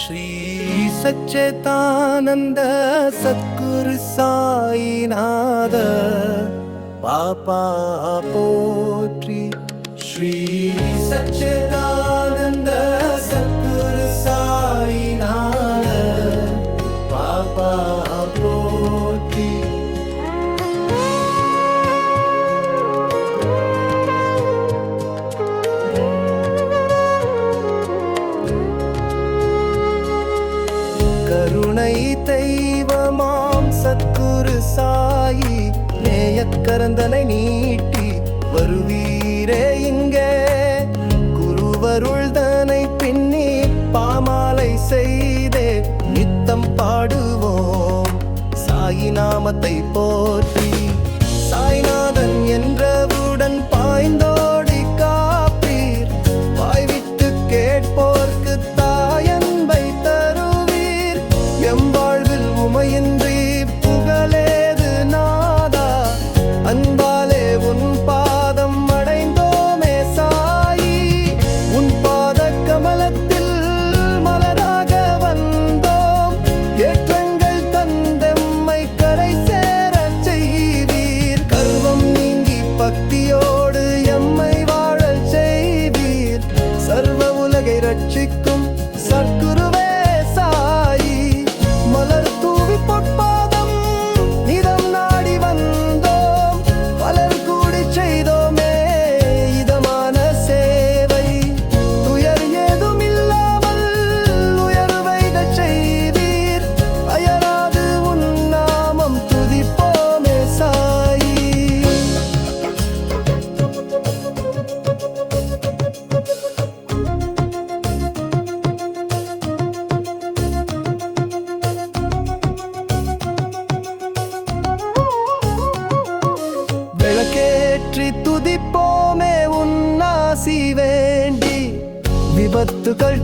श्री सच्चिदानंद सद्गुरु साईनाथ पापा पोट्री। श्री सच्चिदानंद सद्गुरु साईनाथ पापा पोट्री। கருணை தெய்வமாம் சத்குரு சாயி நேயக்கரந்தனை நீட்டி வருவீரே இங்கே குருவருள்தனை பின்னி பாமாலை செய்தே நித்தம் பாடுவோம் சாயி நாமத்தை போற்றி। சாய்நாதன் என்றவுடன் பாய்ந்தோடி காப்பீர் வாய்விட்டு கேட்போர்க்கு தாயன்பை தருவீர்। எம்பாழ்வில் உமையின்றி புகழேது நாதா அன்பாலே உன் பாதம் அடைந்தோமே சாயி। உன் பாத கமலத்தில் மலராக வந்தோம் ஏற்றங்கள் தந்தெம்மை கரை சேரச் செய்வீர்। கர்வம் நீங்கி பக்தியோடு எம்மை வாழச் செய்வீர்। சர்வ உலகை ரட்சிக்கும் சத்குருவே சாயி மலர் தூவி பொற்பாதம் நிதம் நாடி வந்தோம் பலர் கூடி செய்தோமே இதமான சேவை। துயர் ஏதும் இல்லாமல் உயர்வைதச் செய்தீர் அயராது உன் நாமம் துதிப்போமே சாயி। விளக்கேற்றி துதிப்போமே உன்னாசி வேண்டி விபத்துகள்